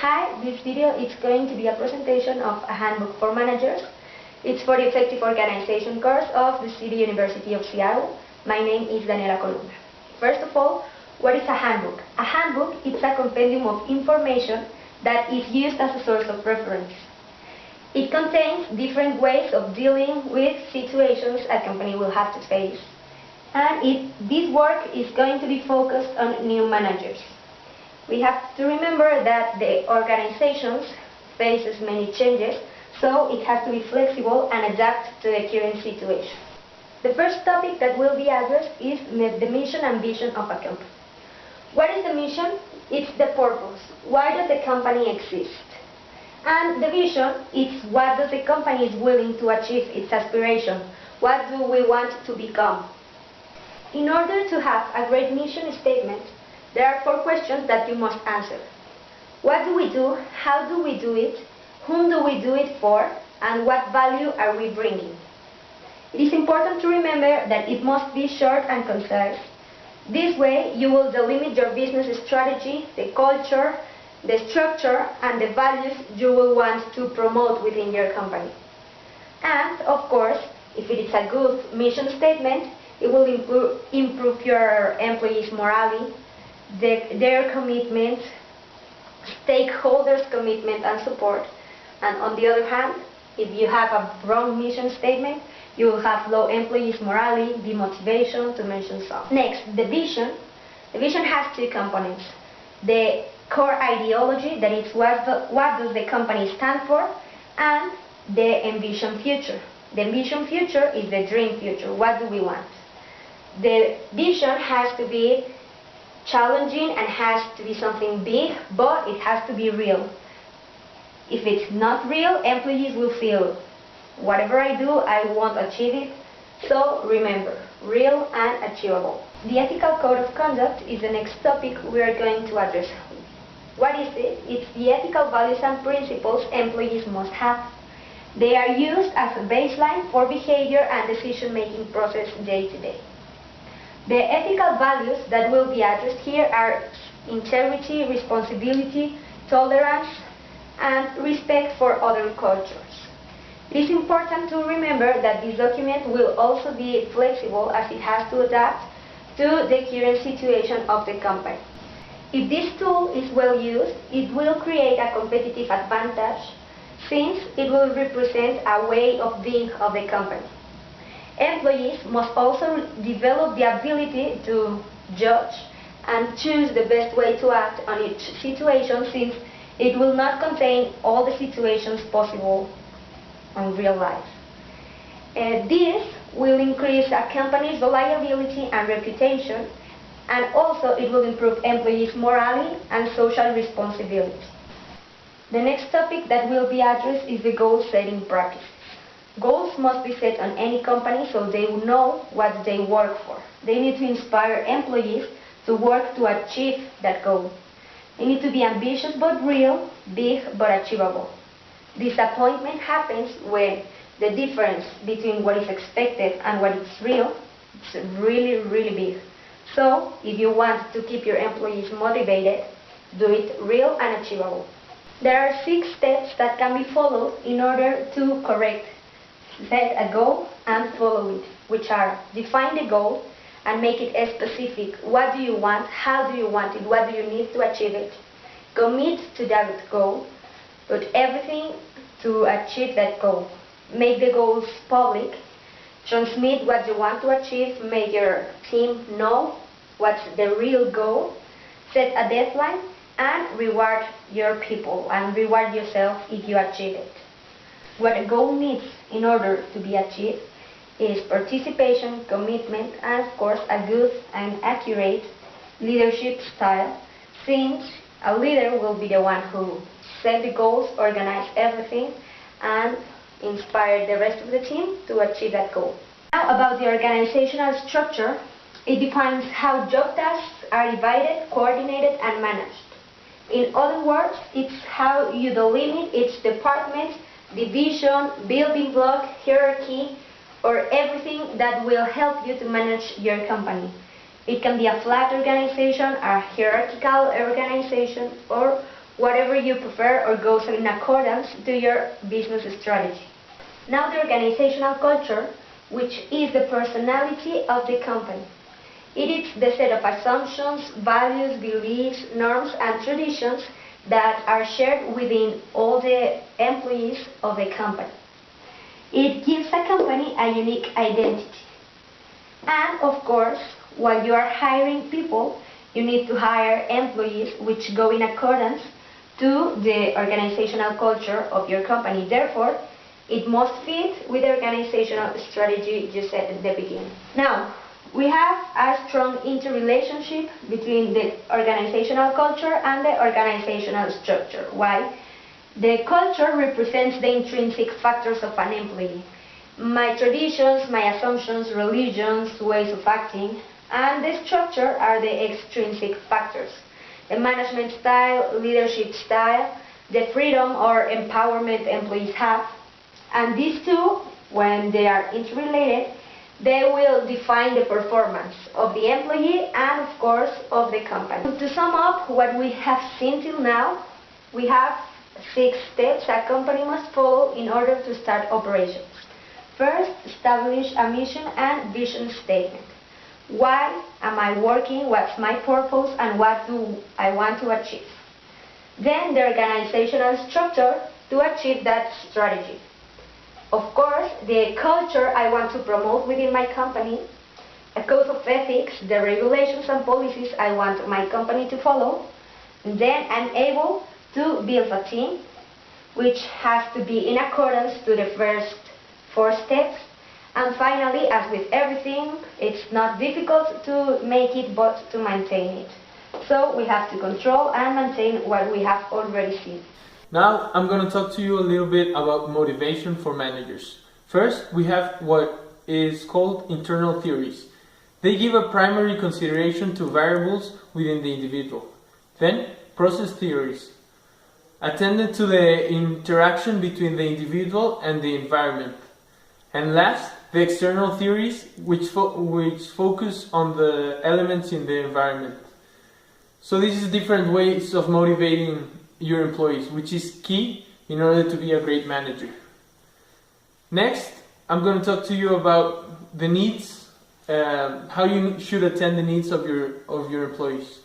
Hi, this video is going to be a presentation of a handbook for managers. It's for the Effective Organization course of the City University of Seattle. My name is Daniela Columna. First of all, what is a handbook? A handbook is a compendium of information that is used as a source of reference. It contains different ways of dealing with situations a company will have to face. And this work is going to be focused on new managers. We have to remember that the organization faces many changes, so it has to be flexible and adapt to the current situation. The first topic that will be addressed is the mission and vision of a company. What is the mission? It's the purpose. Why does the company exist? And the vision is what does the company is willing to achieve its aspiration. What do we want to become? In order to have a great mission statement, there are 4 questions that you must answer. What do we do? How do we do it? Whom do we do it for? And what value are we bringing? It is important to remember that it must be short and concise. This way you will delimit your business strategy, the culture, the structure, and the values you will want to promote within your company. And, of course, if it is a good mission statement, it will improve your employees' morale, their commitment, stakeholders' commitment and support. And on the other hand, if you have a wrong mission statement, you will have low employees' morale, demotivation, to mention some. Next, the vision. The vision has 2 components. The core ideology, that is what does the company stand for, and the envisioned future. The envisioned future is the dream future. What do we want? The vision has to be challenging and has to be something big, but it has to be real. If it's not real, employees will feel, whatever I do, I won't achieve it. So remember, real and achievable. The ethical code of conduct is the next topic we are going to address. What is it? It's the ethical values and principles employees must have. They are used as a baseline for behavior and decision-making process day to day. The ethical values that will be addressed here are integrity, responsibility, tolerance, and respect for other cultures. It is important to remember that this document will also be flexible as it has to adapt to the current situation of the company. If this tool is well used, it will create a competitive advantage since it will represent a way of being of the company. Employees must also develop the ability to judge and choose the best way to act on each situation since it will not contain all the situations possible in real life. This will increase a company's reliability and reputation, and also it will improve employees' morale and social responsibility. The next topic that will be addressed is the goal-setting practice. Goals must be set on any company so they will know what they work for. They need to inspire employees to work to achieve that goal. They need to be ambitious but real, big but achievable. Disappointment happens when the difference between what is expected and what is real is really, really big. So, if you want to keep your employees motivated, do it real and achievable. There are 6 steps that can be followed in order to set a goal and follow it, which are: define the goal and make it specific. What do you want? How do you want it? What do you need to achieve it? Commit to that goal. Put everything to achieve that goal. Make the goals public. Transmit what you want to achieve. Make your team know what's the real goal. Set a deadline and reward your people and reward yourself if you achieve it. What a goal needs in order to be achieved is participation, commitment, and of course a good and accurate leadership style, since a leader will be the one who set the goals, organize everything, and inspire the rest of the team to achieve that goal. Now about the organizational structure, it defines how job tasks are divided, coordinated, and managed. In other words, it's how you delimit each department, division, building block, hierarchy, or everything that will help you to manage your company. It can be a flat organization, a hierarchical organization, or whatever you prefer or goes in accordance to your business strategy. Now the organizational culture, which is the personality of the company. It is the set of assumptions, values, beliefs, norms, and traditions that are shared within all the employees of the company. It gives a company a unique identity. And of course, while you are hiring people, you need to hire employees which go in accordance to the organizational culture of your company. Therefore, it must fit with the organizational strategy you set at the beginning. Now, we have a strong interrelationship between the organizational culture and the organizational structure. Why? The culture represents the intrinsic factors of an employee. My traditions, my assumptions, religions, ways of acting, and the structure are the extrinsic factors. The management style, leadership style, the freedom or empowerment employees have, and these two, when they are interrelated, they will define the performance of the employee and, of course, of the company. To sum up what we have seen till now, we have 6 steps a company must follow in order to start operations. First, establish a mission and vision statement. Why am I working? What's my purpose? And what do I want to achieve? Then the organizational structure to achieve that strategy. Of course, the culture I want to promote within my company, a code of ethics, the regulations and policies I want my company to follow. And then I'm able to build a team which has to be in accordance to the first 4 steps. And finally, as with everything, it's not difficult to make it but to maintain it. So we have to control and maintain what we have already seen. Now I'm going to talk to you a little bit about motivation for managers. First, we have what is called internal theories. They give a primary consideration to variables within the individual. Then, process theories, attended to the interaction between the individual and the environment. And last, the external theories, which focus on the elements in the environment. So this is different ways of motivating your employees, which is key in order to be a great manager. Next, I'm going to talk to you about the needs, how you should attend the needs of your employees.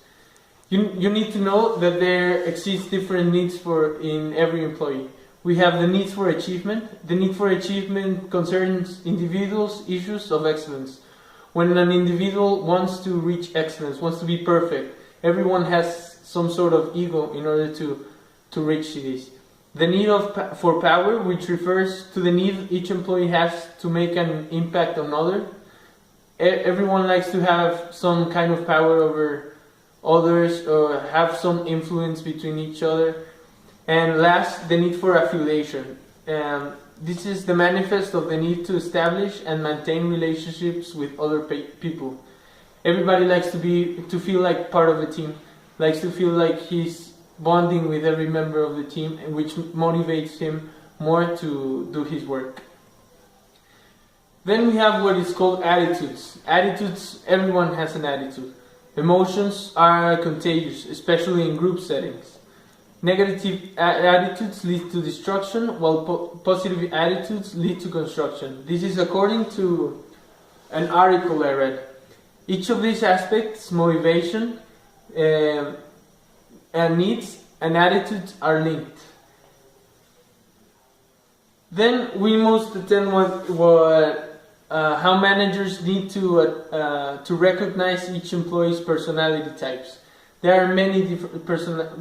You need to know that there exists different needs in every employee. We have the needs for achievement. The need for achievement concerns individuals' issues of excellence. When an individual wants to reach excellence, wants to be perfect, everyone has some sort of ego in order to reach this. The need for power, which refers to the need each employee has to make an impact on others. Everyone likes to have some kind of power over others or have some influence between each other. And last, the need for affiliation. This is the manifest of the need to establish and maintain relationships with other people. Everybody likes to feel like part of the team, likes to feel like he's bonding with every member of the team, which motivates him more to do his work. Then we have what is called attitudes. Attitudes, everyone has an attitude. Emotions are contagious, especially in group settings. Negative attitudes lead to destruction, while positive attitudes lead to construction. This is according to an article I read. Each of these aspects, motivation, and needs and attitudes, are linked. Then we must attend how managers need to recognize each employee's personality types. There are many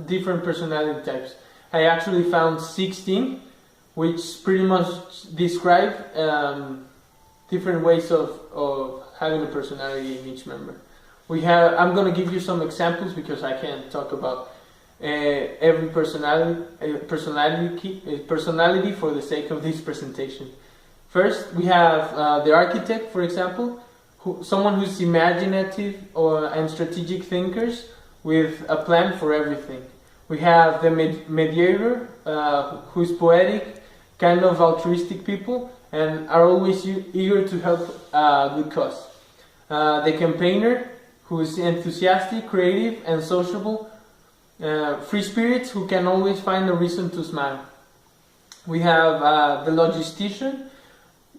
different personality types. I actually found 16, which pretty much describe different ways of having a personality in each member. I'm going to give you some examples because I can't talk about every personality for the sake of this presentation. First, we have the architect, for example, someone who's imaginative and strategic thinkers with a plan for everything. We have the mediator, who's poetic, kind of altruistic people, and are always eager to help a good cause. The campaigner, who is enthusiastic, creative, and sociable, Free spirits who can always find a reason to smile. We have the logistician,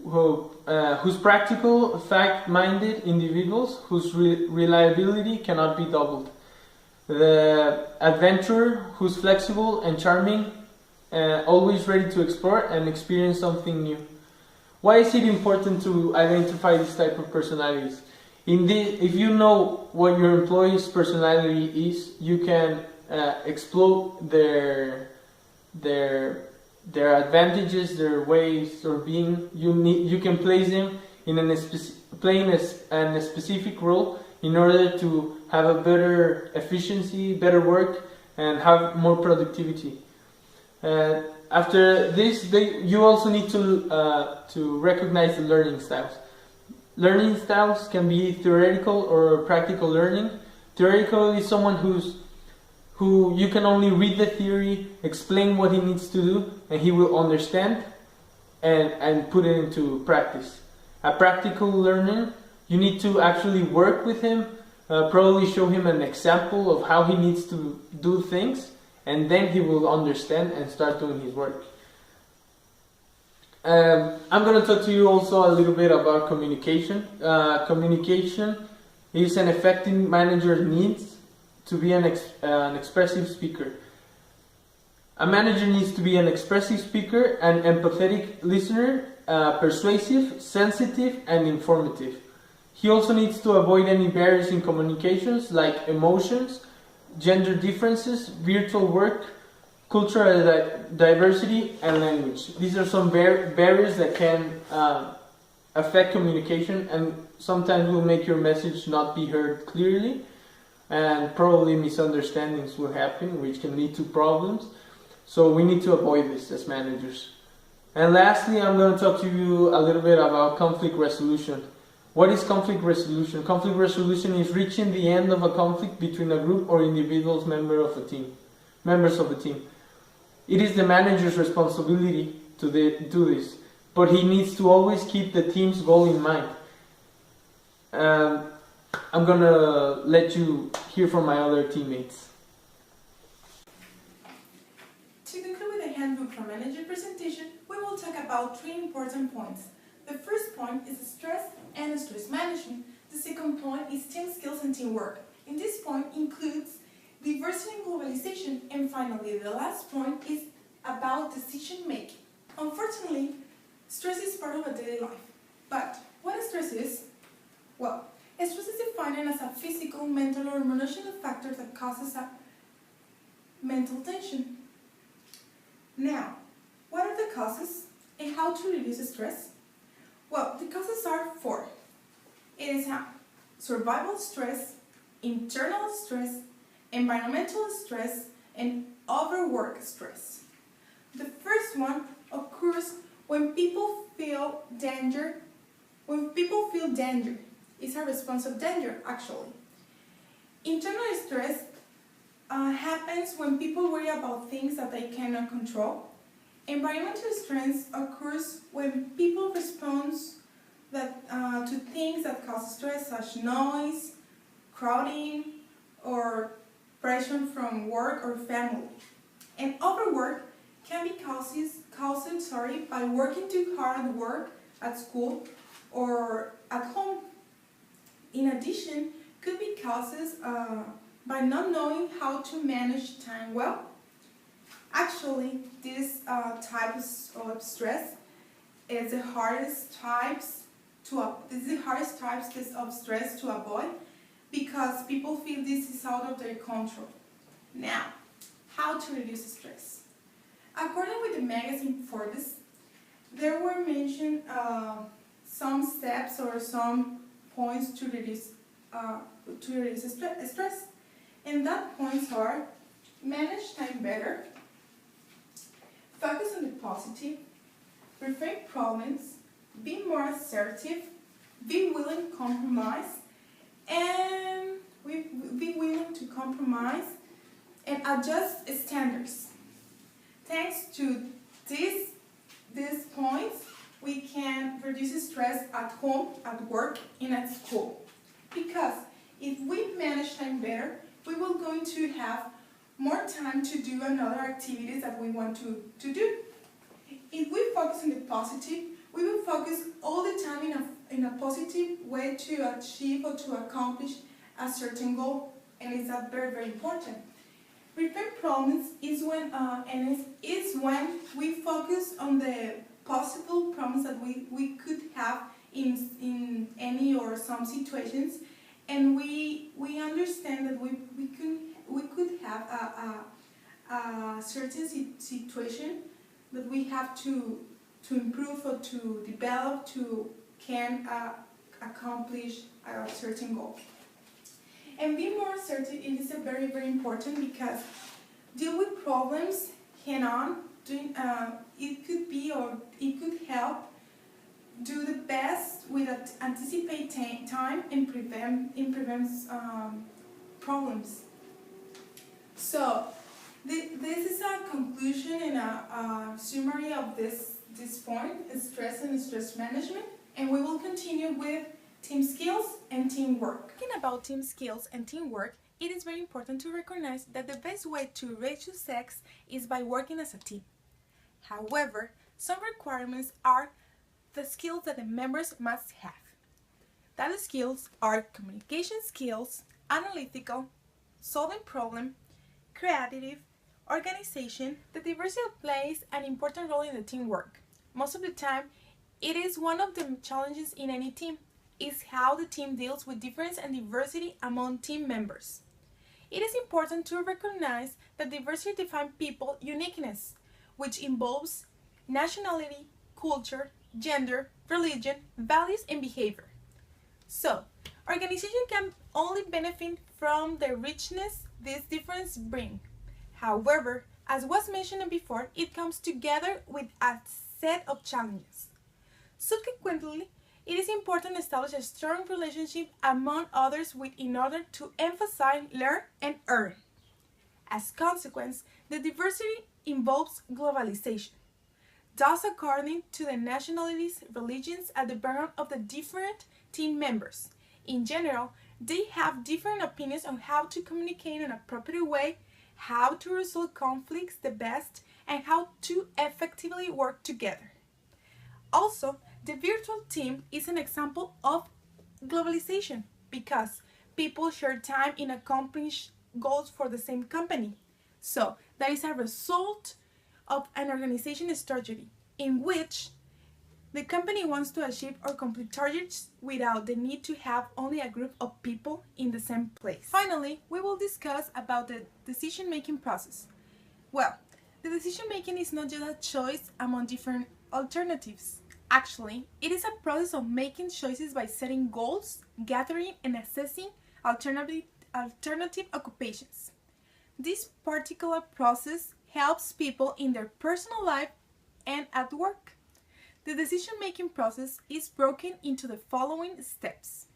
who's practical, fact-minded individuals whose reliability cannot be doubled. The adventurer, who's flexible and charming, always ready to explore and experience something new. Why is it important to identify this type of personalities? If you know what your employee's personality is, you can exploit their advantages, their ways of being. You can place them in playing a specific role in order to have a better efficiency, better work, and have more productivity. After this, you also need to recognize the learning styles. Learning styles can be theoretical or practical learning. Theoretical is someone who you can only read the theory, explain what he needs to do, and he will understand and put it into practice. A practical learner, you need to actually work with him, probably show him an example of how he needs to do things, and then he will understand and start doing his work. I'm going to talk to you also a little bit about communication. Communication is an effective manager needs to be an expressive speaker. A manager needs to be an expressive speaker, an empathetic listener, persuasive, sensitive, and informative. He also needs to avoid any barriers in communications like emotions, gender differences, virtual work, cultural diversity, and language. These are some barriers that can affect communication and sometimes will make your message not be heard clearly, and probably misunderstandings will happen, which can lead to problems. So we need to avoid this as managers. And lastly, I'm going to talk to you a little bit about conflict resolution. What is conflict resolution? Conflict resolution is reaching the end of a conflict between a group or individuals members of a team. It is the manager's responsibility to do this, but he needs to always keep the team's goal in mind. I'm going to let you hear from my other teammates. To conclude with the Handbook for Managers presentation, we will talk about three important points. The first point is stress and stress management. The second point is team skills and teamwork. And this point includes diversity and globalization. And finally, the last point is about decision making. Unfortunately, stress is part of our daily life. But what stress is? Well, stress is defined as a physical, mental, or emotional factor that causes a mental tension. Now, what are the causes and how to reduce stress? Well, the causes are four. It is survival stress, internal stress, environmental stress, and overwork stress. The first one occurs when people feel danger. It's a response of danger, actually. Internal stress happens when people worry about things that they cannot control. Environmental stress occurs when people respond to things that cause stress, such as noise, crowding, or pressure from work or family. And overwork can be caused by working too hard at work, at school, or at home. In addition, could be caused by not knowing how to manage time well. Actually, this type of stress is the hardest types of stress to avoid because people feel this is out of their control. Now, how to reduce stress? According with the magazine Forbes, there were mentioned some steps or some points to reduce stress, and that points are: manage time better, focus on the positive, reframe problems, be more assertive, be willing to compromise, and be willing to compromise and adjust standards. Thanks to these points, we can reduce stress at home, at work, and at school. Because if we manage time better, we will going to have more time to do another activities that we want to do. If we focus on the positive, we will focus all the time in a positive way to achieve or to accomplish a certain goal, and it's very, very important. Reframe problems is when we focus on the possible problems that we could have in any or some situations, and we understand that we could have a certain situation that we have to improve or to develop to can accomplish a certain goal. And be more assertive, it is very, very important because deal with problems head-on. It could be or it could help do the best with anticipate time and prevents problems. So this is a conclusion and a summary of this point, stress and stress management, and we will continue with team skills and teamwork. Talking about team skills and teamwork, it is very important to recognize that the best way to reach success is by working as a team. However, some requirements are the skills that the members must have. That skills are communication skills, analytical, solving problem, creative, organization. The diversity plays an important role in the teamwork. Most of the time, it is one of the challenges in any team, is how the team deals with difference and diversity among team members. It is important to recognize that diversity defines people's uniqueness, which involves nationality, culture, gender, religion, values, and behavior. So, organization can only benefit from the richness these differences bring. However, as was mentioned before, it comes together with a set of challenges. Subsequently, it is important to establish a strong relationship among others in order to emphasize learn and earn. As a consequence, the diversity involves globalization. Thus, according to the nationalities, religions, and the background of the different team members, in general, they have different opinions on how to communicate in a proper way, how to resolve conflicts the best, and how to effectively work together. Also, the virtual team is an example of globalization because people share time in accomplish goals for the same company. So, that is a result of an organization strategy in which the company wants to achieve or complete targets without the need to have only a group of people in the same place. Finally, we will discuss about the decision-making process. Well, the decision-making is not just a choice among different alternatives. Actually, it is a process of making choices by setting goals, gathering and assessing alternative occupations. This particular process helps people in their personal life and at work. The decision-making process is broken into the following steps.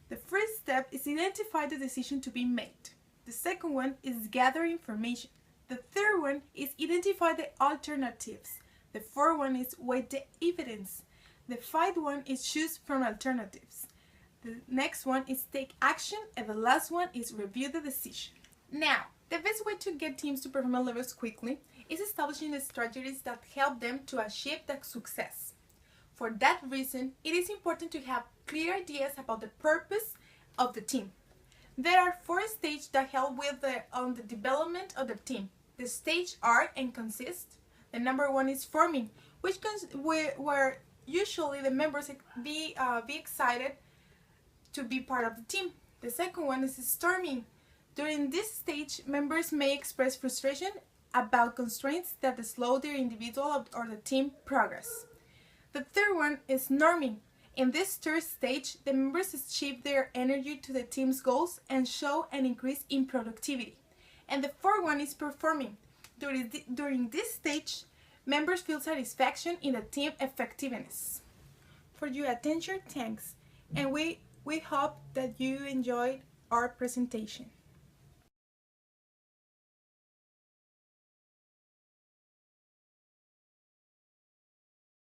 The first step is identify the decision to be made. The second one is gather information. The third one is identify the alternatives. The fourth one is weigh the evidence. The fifth one is choose from alternatives. The next one is take action, and the last one is review the decision. Now, the best way to get teams to perform levels quickly is establishing the strategies that help them to achieve that success. For that reason, it is important to have clear ideas about the purpose of the team. There are 4 stages that help with the development of the team. The stages are and consist. The number 1 is forming, where usually the members be excited to be part of the team. The second one is storming. During this stage, members may express frustration about constraints that slow their individual or the team progress. The third one is norming. In this third stage, the members achieve their energy to the team's goals and show an increase in productivity. And the fourth one is performing. During this stage, members feel satisfaction in the team effectiveness. For your attention, thanks, and we hope that you enjoyed our presentation.